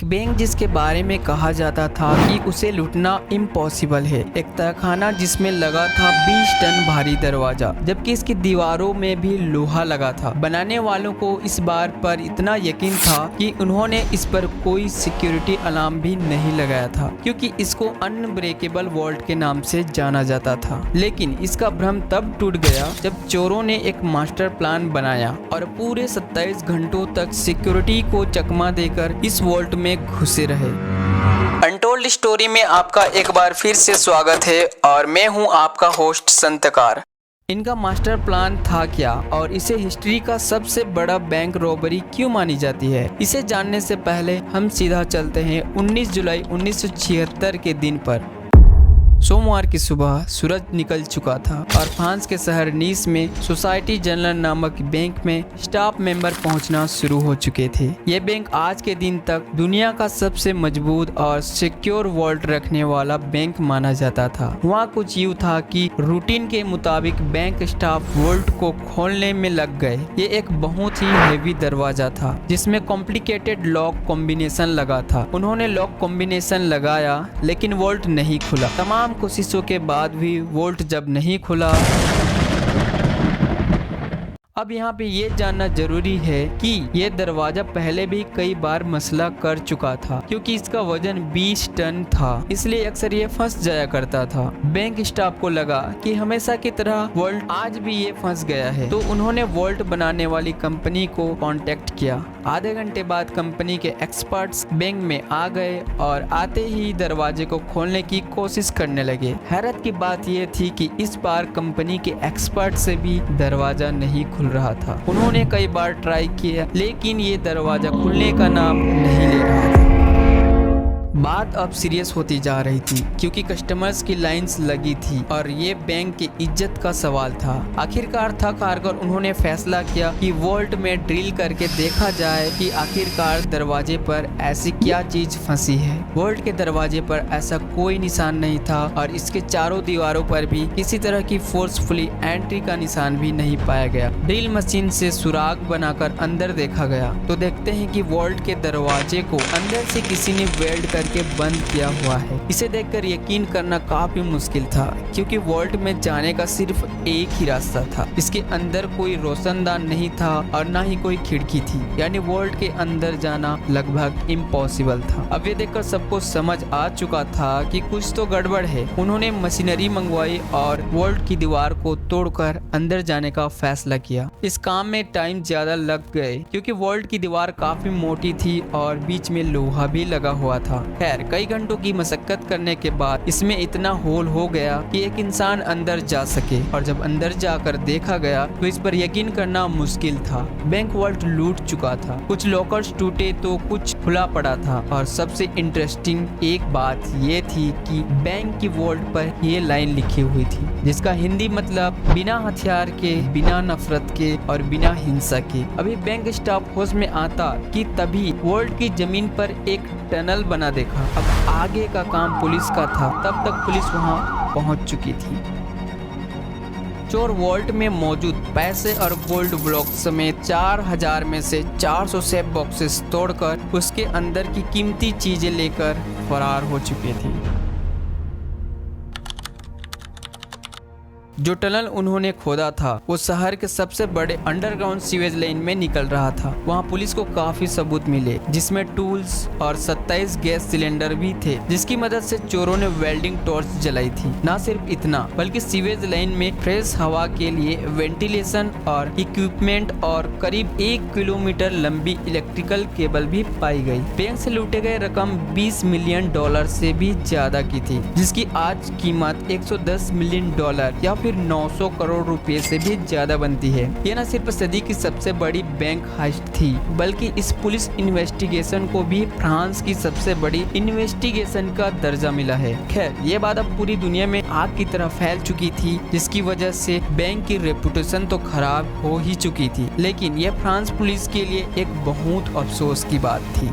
Bank जिसके बारे में कहा जाता था कि उसे लूटना इम्पॉसिबल है। एक तहखाना जिसमें लगा था 20 टन भारी दरवाजा, जबकि इसकी दीवारों में भी लोहा लगा था। बनाने वालों को इस बार पर इतना यकीन था कि उन्होंने इस पर कोई सिक्योरिटी अलार्म भी नहीं लगाया था, क्योंकि इसको अनब्रेकेबल वॉल्ट के नाम से जाना जाता था। लेकिन इसका भ्रम तब टूट गया जब चोरों ने एक मास्टर प्लान बनाया और पूरे 27 घंटों तक सिक्योरिटी को चकमा देकर इस वॉल्ट में घुसे रहे। अनटोल्ड स्टोरी में आपका एक बार फिर से स्वागत है और मैं हूं आपका होस्ट संतकार। इनका मास्टर प्लान था क्या और इसे हिस्ट्री का सबसे बड़ा बैंक रॉबरी क्यों मानी जाती है, इसे जानने से पहले हम सीधा चलते हैं 19 जुलाई 1976 के दिन पर। सोमवार की सुबह सूरज निकल चुका था और फ्रांस के शहर नीस में सोसाइटी जनरल नामक बैंक में स्टाफ मेंबर पहुंचना शुरू हो चुके थे। ये बैंक आज के दिन तक दुनिया का सबसे मजबूत और सिक्योर वॉल्ट रखने वाला बैंक माना जाता था। वहाँ कुछ यूँ था कि रूटीन के मुताबिक बैंक स्टाफ वॉल्ट को खोलने में लग गए। ये एक बहुत ही हेवी दरवाजा था जिसमें कॉम्प्लिकेटेड लॉक कॉम्बिनेशन लगा था। उन्होंने लॉक कॉम्बिनेशन लगाया लेकिन वॉल्ट नहीं खुला। तमाम कोशिशों के बाद भी वॉल्ट जब नहीं खुला। अब यहाँ पे ये जानना जरूरी है कि ये दरवाजा पहले भी कई बार मसला कर चुका था, क्योंकि इसका वजन 20 टन था, इसलिए अक्सर ये फंस जाया करता था। बैंक स्टाफ को लगा कि हमेशा की तरह वॉल्ट आज भी ये फंस गया है, तो उन्होंने वॉल्ट बनाने वाली कंपनी को कांटेक्ट किया। आधे घंटे बाद कंपनी के एक्सपर्ट्स बैंक में आ गए और आते ही दरवाजे को खोलने की कोशिश करने लगे। हैरत की बात यह थी कि इस बार कंपनी के एक्सपर्ट से भी दरवाजा नहीं खुल रहा था। उन्होंने कई बार ट्राई किया लेकिन ये दरवाजा खुलने का नाम नहीं ले रहा था। बात अब सीरियस होती जा रही थी, क्योंकि कस्टमर्स की लाइंस लगी थी और ये बैंक की इज्जत का सवाल था। आखिरकार थक हार कर उन्होंने फैसला किया कि वॉल्ट में ड्रिल करके देखा जाए कि आखिरकार दरवाजे पर ऐसी क्या चीज फंसी है। वॉल्ट के दरवाजे पर ऐसा कोई निशान नहीं था और इसके चारों दीवारों पर भी किसी तरह की फोर्सफुली एंट्री का निशान भी नहीं पाया गया। ड्रिल मशीन से सुराग बनाकर अंदर देखा गया तो देखते हैं कि वॉल्ट के दरवाजे को अंदर से किसी ने वेल्ड करके बंद किया हुआ है। इसे देखकर यकीन करना काफी मुश्किल था, क्योंकि वॉल्ट में जाने का सिर्फ एक ही रास्ता था। इसके अंदर कोई रोशनदान नहीं था और ना ही कोई खिड़की थी, यानी वॉल्ट के अंदर जाना लगभग इम्पॉसिबल था। अब ये देखकर सबको समझ आ चुका था कि कुछ तो गड़बड़ है। उन्होंने मशीनरी मंगवाई और वॉल्ट की दीवार को तोड़कर अंदर जाने का फैसला किया। इस काम में टाइम ज्यादा लग गए, क्योंकि वॉल्ट की दीवार काफी मोटी थी और बीच में लोहा भी लगा हुआ था। खैर, कई घंटों की मशक्कत करने के बाद इसमें इतना होल हो गया कि एक इंसान अंदर जा सके, और जब अंदर जाकर देखा गया तो इस पर यकीन करना मुश्किल था। बैंक वॉल्ट लूट चुका था। कुछ लॉकर्स टूटे तो कुछ खुला पड़ा था, और सबसे इंटरेस्टिंग एक बात ये थी कि बैंक की वॉल्ट पर ये लाइन लिखी हुई थी, जिसका हिंदी मतलब बिना हथियार के, बिना नफरत के और बिना हिंसा के। अभी बैंक स्टाफ होश में आता कि तभी वॉल्ट की जमीन पर एक टनल बना देखा। अब आगे का काम पुलिस का था। तब तक पुलिस वहां पहुंच चुकी थी। चोर वॉल्ट में मौजूद पैसे और गोल्ड ब्लॉक समेत 4000 में से 400 सेफ बॉक्सेस तोड़कर उसके अंदर की कीमती चीजें लेकर फरार हो चुके थे। जो टनल उन्होंने खोदा था वो शहर के सबसे बड़े अंडरग्राउंड सीवेज लाइन में निकल रहा था। वहाँ पुलिस को काफी सबूत मिले, जिसमें टूल्स और 27 गैस सिलेंडर भी थे, जिसकी मदद से चोरों ने वेल्डिंग टॉर्च जलाई थी। ना सिर्फ इतना, बल्कि सीवेज लाइन में फ्रेश हवा के लिए वेंटिलेशन और इक्विपमेंट और करीब 1 किलोमीटर लंबी इलेक्ट्रिकल केबल भी पाई गई। बैंक से लूटे गए रकम $20 मिलियन से भी ज्यादा की थी, जिसकी आज कीमत $110 मिलियन या फिर 900 करोड़ रुपए से भी ज्यादा बनती है। यह न सिर्फ सदी की सबसे बड़ी बैंक हाइस्ट थी, बल्कि इस पुलिस इन्वेस्टिगेशन को भी फ्रांस की सबसे बड़ी इन्वेस्टिगेशन का दर्जा मिला है। खैर, ये बात अब पूरी दुनिया में आग की तरह फैल चुकी थी, जिसकी वजह से बैंक की रेपुटेशन तो खराब हो ही चुकी थी, लेकिन यह फ्रांस पुलिस के लिए एक बहुत अफसोस की बात थी।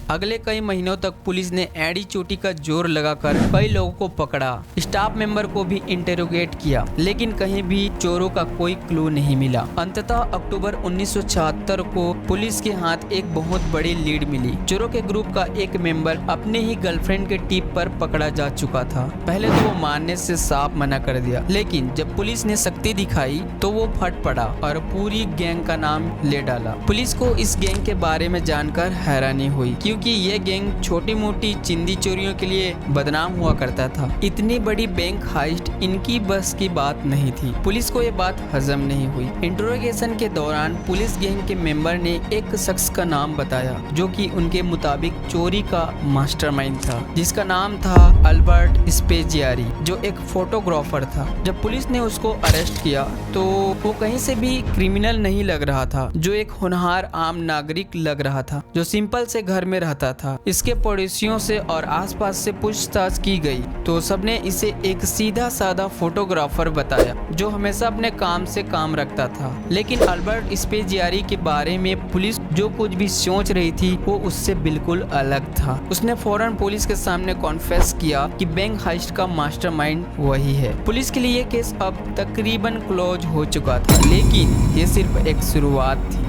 अगले कई महीनों तक पुलिस ने एड़ी चोटी का जोर लगाकर कई लोगों को पकड़ा, स्टाफ मेंबर को भी इंटेरोगेट किया, लेकिन कहीं भी चोरों का कोई क्लू नहीं मिला। अंततः अक्टूबर 1976 को पुलिस के हाथ एक बहुत बड़ी लीड मिली। चोरों के ग्रुप का एक मेंबर अपने ही गर्लफ्रेंड के टिप पर पकड़ा जा चुका था। पहले तो वो मानने से साफ मना कर दिया, लेकिन जब पुलिस ने सख्ती दिखाई तो वो फट पड़ा और पूरी गैंग का नाम ले डाला। पुलिस को इस गैंग के बारे में जानकर हैरानी हुई, क्योंकि ये गैंग छोटी मोटी चिंदी चोरियों के लिए बदनाम हुआ करता था। इतनी बड़ी बैंक हाइस्ट इनकी बस की बात नहीं थी। पुलिस को ये बात हजम नहीं हुई। इंट्रोगेशन के दौरान पुलिस गैंग के मेंबर ने एक शख्स का नाम बताया जो कि उनके मुताबिक चोरी का मास्टरमाइंड था, जिसका नाम था अल्बर्ट स्पेजियारी, जो एक फोटोग्राफर था। जब पुलिस ने उसको अरेस्ट किया तो वो कहीं से भी क्रिमिनल नहीं लग रहा था, जो एक होनहार आम नागरिक लग रहा था जो सिंपल से घर में रहता था। इसके पड़ोसियों से और आसपास से पूछताछ की गई तो सबने इसे एक सीधा साधा फोटोग्राफर बताया जो हमेशा अपने काम से काम रखता था। लेकिन अल्बर्ट स्पेजियारी के बारे में पुलिस जो कुछ भी सोच रही थी वो उससे बिल्कुल अलग था। उसने फौरन पुलिस के सामने कॉन्फेस किया कि बैंक हाइस्ट का मास्टरमाइंड वही है। पुलिस के लिए केस अब तकरीबन क्लोज हो चुका था, लेकिन ये सिर्फ एक शुरुआत थी।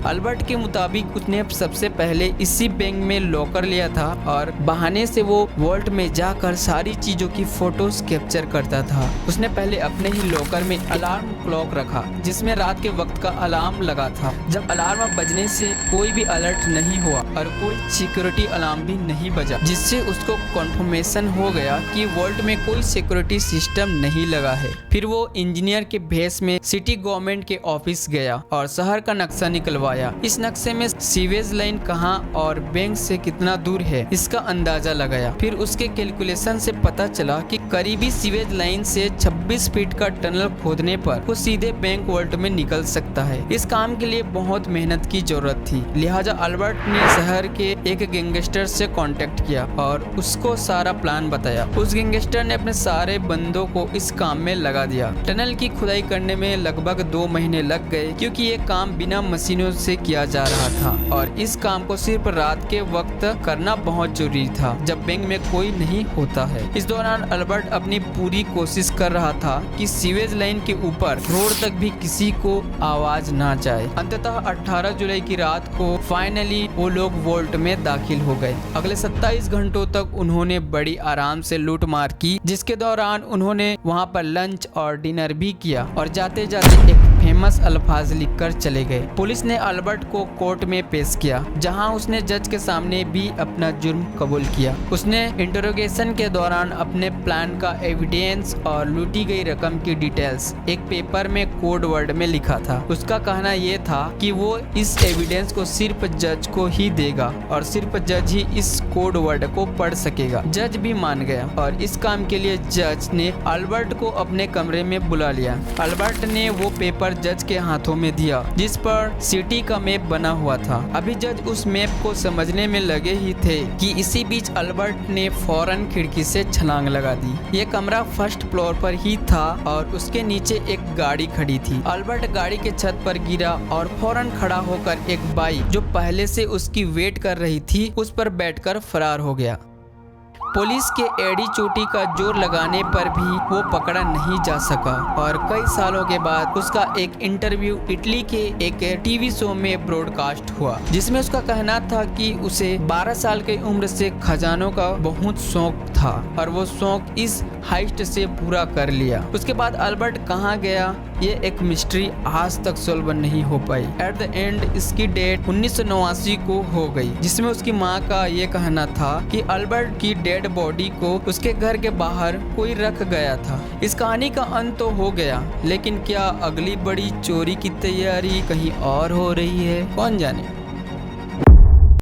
अल्बर्ट के मुताबिक उसने सबसे पहले इसी बैंक में लॉकर लिया था और बहाने से वो वॉल्ट में जाकर सारी चीजों की फोटोज कैप्चर करता था। उसने पहले अपने ही लॉकर में अलार्म क्लॉक रखा जिसमें रात के वक्त का अलार्म लगा था। जब अलार्म बजने से कोई भी अलर्ट नहीं हुआ और कोई सिक्योरिटी अलार्म भी नहीं बजा, जिससे उसको कंफर्मेशन हो गया कि वॉल्ट में कोई सिक्योरिटी सिस्टम नहीं लगा है। फिर वो इंजीनियर के भेस में सिटी गवर्नमेंट के ऑफिस गया और शहर का नक्शा निकलवा। इस नक्शे में सीवेज लाइन कहां और बैंक से कितना दूर है इसका अंदाजा लगाया। फिर उसके कैलकुलेशन से पता चला कि करीबी सीवेज लाइन से 26 फीट का टनल खोदने पर वो सीधे बैंक वॉल्ट में निकल सकता है। इस काम के लिए बहुत मेहनत की जरूरत थी, लिहाजा अल्बर्ट ने शहर के एक गैंगस्टर से कांटेक्ट किया और उसको सारा प्लान बताया। उस गैंगस्टर ने अपने सारे बंदों को इस काम में लगा दिया। टनल की खुदाई करने में लगभग 2 महीने लग गए, क्योंकि ये काम बिना मशीनों से किया जा रहा था और इस काम को सिर्फ रात के वक्त करना बहुत जरूरी था जब बैंक में कोई नहीं होता है। इस दौरान अल्बर्ट अपनी पूरी कोशिश कर रहा था कि सीवेज लाइन के ऊपर रोड तक भी किसी को आवाज ना जाए। अंततः 18 जुलाई की रात को फाइनली वो लोग वॉल्ट में दाखिल हो गए। अगले 27 घंटों तक उन्होंने बड़ी आराम से लूट मार की, जिसके दौरान उन्होंने वहाँ पर लंच और डिनर भी किया और जाते जाते एक फेमस अल्फाज लिखकर चले गए। पुलिस ने अल्बर्ट को कोर्ट में पेश किया, जहां उसने जज के सामने भी अपना जुर्म कबूल किया। उसने इंटरोगेशन के दौरान अपने प्लान का एविडेंस और लूटी गई रकम की डिटेल्स एक पेपर में कोड वर्ड में लिखा था। उसका कहना यह था कि वो इस एविडेंस को सिर्फ जज को ही देगा और सिर्फ जज ही इस कोड वर्ड को पढ़ सकेगा। जज भी मान गया और इस काम के लिए जज ने अल्बर्ट को अपने कमरे में बुला लिया। अल्बर्ट ने वो पेपर जज के हाथों में दिया जिस पर सिटी का मैप बना हुआ था। अभी जज उस मैप को समझने में लगे ही थे कि इसी बीच अल्बर्ट ने फौरन खिड़की से छलांग लगा दी। ये कमरा फर्स्ट फ्लोर पर ही था और उसके नीचे एक गाड़ी खड़ी थी। अल्बर्ट गाड़ी के छत पर गिरा और फौरन खड़ा होकर एक बाइक जो पहले से उसकी वेट कर रही थी उस पर बैठकर फरार हो गया। पुलिस के एड़ी चोटी का जोर लगाने पर भी वो पकड़ा नहीं जा सका और कई सालों के बाद उसका एक इंटरव्यू इटली के एक टीवी शो में ब्रॉडकास्ट हुआ, जिसमें उसका कहना था कि उसे 12 साल की उम्र से खजानों का बहुत शौक था और वो शौक इस हाइस्ट से पूरा कर लिया। उसके बाद अल्बर्ट कहाँ गया ये एक मिस्ट्री आज तक सॉल्व नहीं हो पाई। एट द एंड इसकी डेट 1989 को हो गई, जिसमें उसकी माँ का ये कहना था कि अल्बर्ट की डेड बॉडी को उसके घर के बाहर कोई रख गया था। इस कहानी का अंत तो हो गया, लेकिन क्या अगली बड़ी चोरी की तैयारी कहीं और हो रही है, कौन जाने।